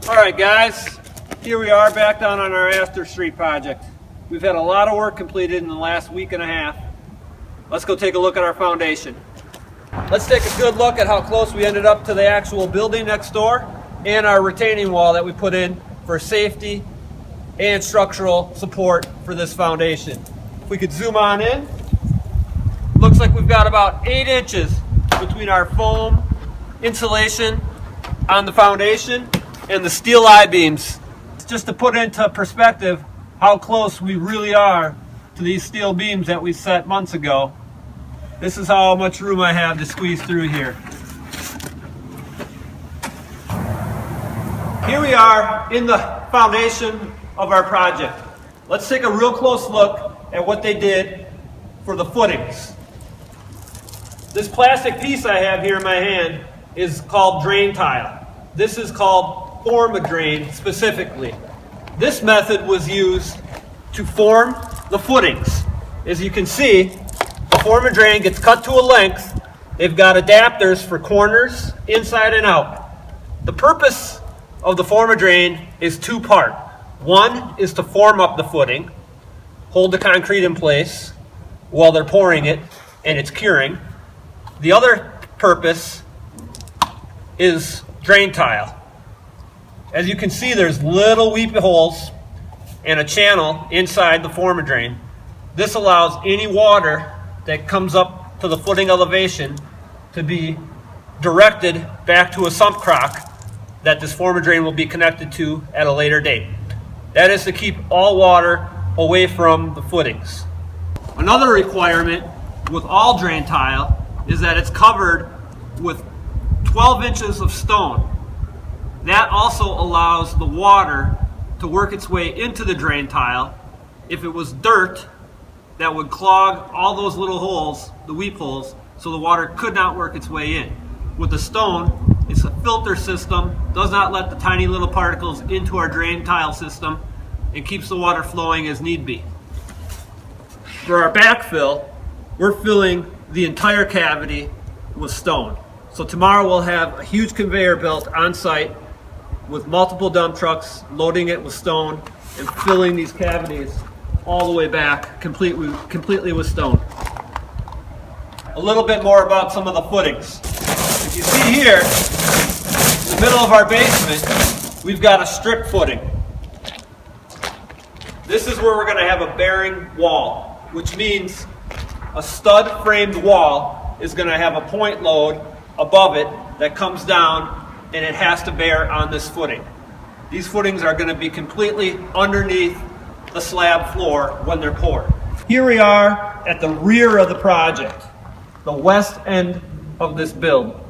Alright guys, here we are back down on our Astor Street project. We've had a lot of work completed in the last week and a half. Let's go take a look at our foundation. Let's take a good look at how close we ended up to the actual building next door and our retaining wall that we put in for safety and structural support for this foundation. If we could zoom on in, looks like we've got about 8 inches between our foam insulation on the foundation and the steel I-beams. Just to put into perspective how close we really are to these steel beams that we set months ago. This is how much room I have to squeeze through here. Here we are in the foundation of our project. Let's take a real close look at what they did for the footings. This plastic piece I have here in my hand is called drain tile. This is called form drain specifically. This method was used to form the footings. As you can see, the form drain gets cut to a length. They've got adapters for corners, inside and out. The purpose of the form drain is two-part. One is to form up the footing, hold the concrete in place while they're pouring it and it's curing. The other purpose is drain tile. As you can see, there's little weepy holes and a channel inside the form drain. This allows any water that comes up to the footing elevation to be directed back to a sump crock that this form drain will be connected to at a later date. That is to keep all water away from the footings. Another requirement with all drain tile is that it's covered with 12 inches of stone. That also allows the water to work its way into the drain tile. If it was dirt, that would clog all those little holes, the weep holes, so the water could not work its way in. With the stone, it's a filter system, does not let the tiny little particles into our drain tile system, and keeps the water flowing as need be. For our backfill, we're filling the entire cavity with stone. So tomorrow we'll have a huge conveyor built on site with multiple dump trucks loading it with stone and filling these cavities all the way back completely with stone. A little bit more about some of the footings. If you see here, in the middle of our basement, we've got a strip footing. This is where we're going to have a bearing wall, which means a stud framed wall is going to have a point load above it that comes down and it has to bear on this footing. These footings are going to be completely underneath the slab floor when they're poured. Here we are at the rear of the project, the west end of this build.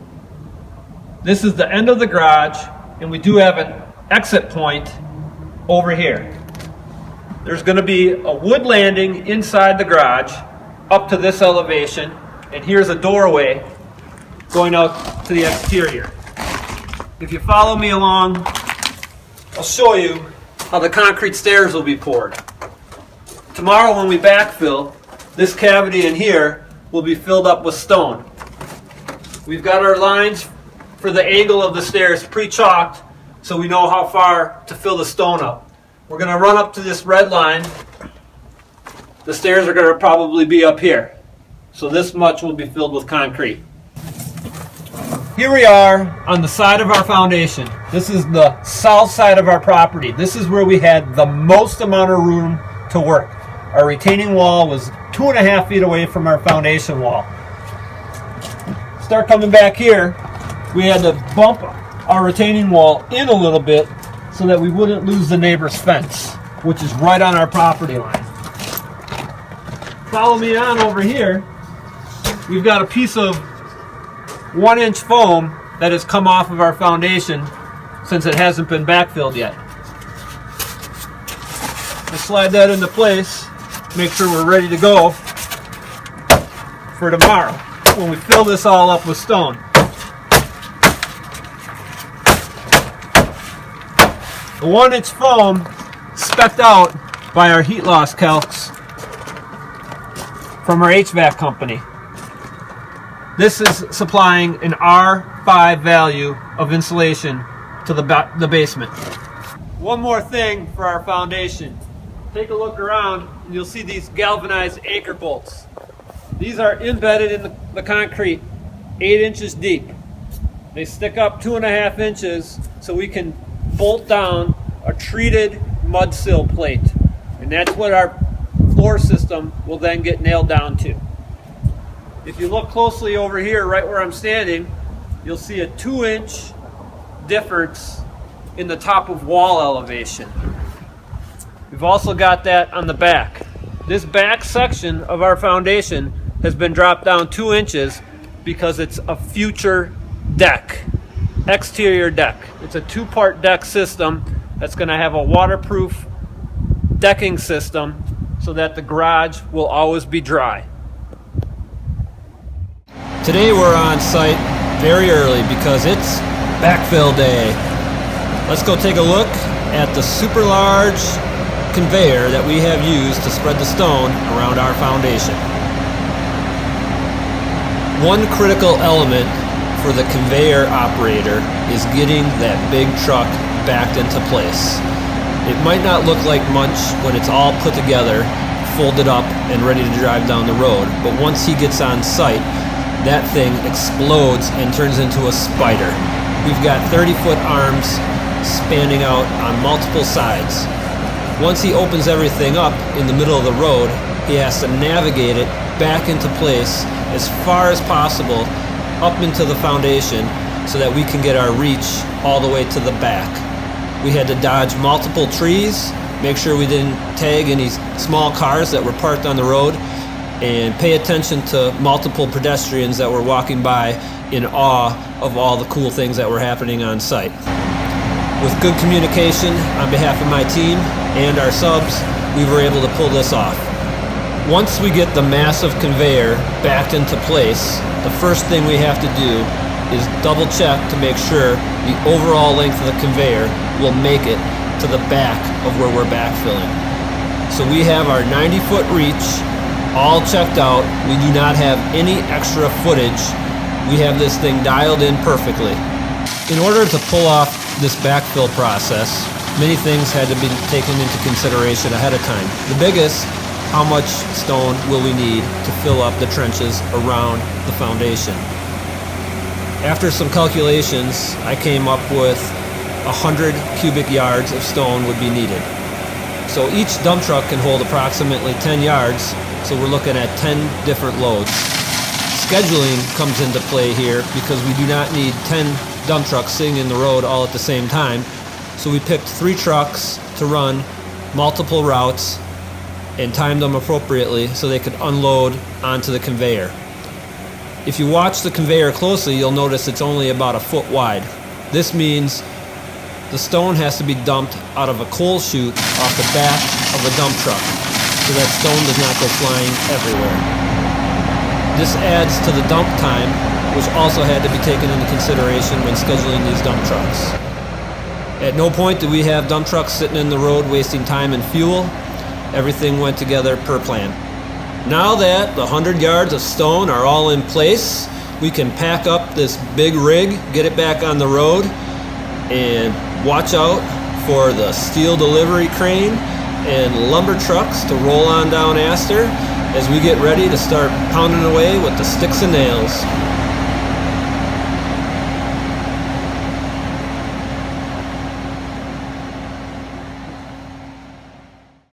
This is the end of the garage, and we do have an exit point over here. There's going to be a wood landing inside the garage up to this elevation, and here's a doorway going out to the exterior. If you follow me along, I'll show you how the concrete stairs will be poured. Tomorrow when we backfill, this cavity in here will be filled up with stone. We've got our lines for the angle of the stairs pre-chalked so we know how far to fill the stone up. We're going to run up to this red line. The stairs are going to probably be up here. So this much will be filled with concrete. Here we are on the side of our foundation. This is the south side of our property. This is where we had the most amount of room to work. Our retaining wall was 2.5 feet away from our foundation wall. Start coming back here, we had to bump our retaining wall in a little bit so that we wouldn't lose the neighbor's fence, which is right on our property line. Follow me on over here. We've got a piece of 1-inch foam that has come off of our foundation since it hasn't been backfilled yet. We'll slide that into place, make sure we're ready to go for tomorrow when we fill this all up with stone. The 1-inch foam spec'd out by our heat loss calcs from our HVAC company. This is supplying an R5 value of insulation to the basement. One more thing for our foundation. Take a look around and you'll see these galvanized anchor bolts. These are embedded in the concrete 8 inches deep. They stick up 2.5 inches so we can bolt down a treated mud sill plate. And that's what our floor system will then get nailed down to. If you look closely over here, right where I'm standing, you'll see a 2-inch difference in the top of wall elevation. We've also got that on the back. This back section of our foundation has been dropped down 2 inches because it's a future deck, exterior deck. It's a 2-part deck system that's going to have a waterproof decking system so that the garage will always be dry. Today we're on site very early because it's backfill day. Let's go take a look at the super large conveyor that we have used to spread the stone around our foundation. One critical element for the conveyor operator is getting that big truck backed into place. It might not look like much when it's all put together, folded up, and ready to drive down the road, but once he gets on site, that thing explodes and turns into a spider. We've got 30-foot arms spanning out on multiple sides. Once he opens everything up in the middle of the road, he has to navigate it back into place as far as possible up into the foundation so that we can get our reach all the way to the back. We had to dodge multiple trees, make sure we didn't tag any small cars that were parked on the road, and pay attention to multiple pedestrians that were walking by in awe of all the cool things that were happening on site. With good communication on behalf of my team and our subs, we were able to pull this off. Once we get the massive conveyor backed into place, the first thing we have to do is double check to make sure the overall length of the conveyor will make it to the back of where we're backfilling. So we have our 90-foot reach all checked out. We do not have any extra footage. We have this thing dialed in perfectly. In order to pull off this backfill process, many things had to be taken into consideration ahead of time. The biggest, how much stone will we need to fill up the trenches around the foundation? After some calculations, I came up with 100 cubic yards of stone would be needed. So each dump truck can hold approximately 10 yards, so we're looking at 10 different loads. Scheduling comes into play here because we do not need 10 dump trucks sitting in the road all at the same time. So we picked 3 trucks to run multiple routes and timed them appropriately so they could unload onto the conveyor. If you watch the conveyor closely, you'll notice it's only about a foot wide. This means the stone has to be dumped out of a coal chute off the back of a dump truck so that stone does not go flying everywhere. This adds to the dump time, which also had to be taken into consideration when scheduling these dump trucks. At no point did we have dump trucks sitting in the road wasting time and fuel. Everything went together per plan. Now that the 100 yards of stone are all in place, we can pack up this big rig, get it back on the road, and watch out for the steel delivery crane and lumber trucks to roll on down Astor as we get ready to start pounding away with the sticks and nails.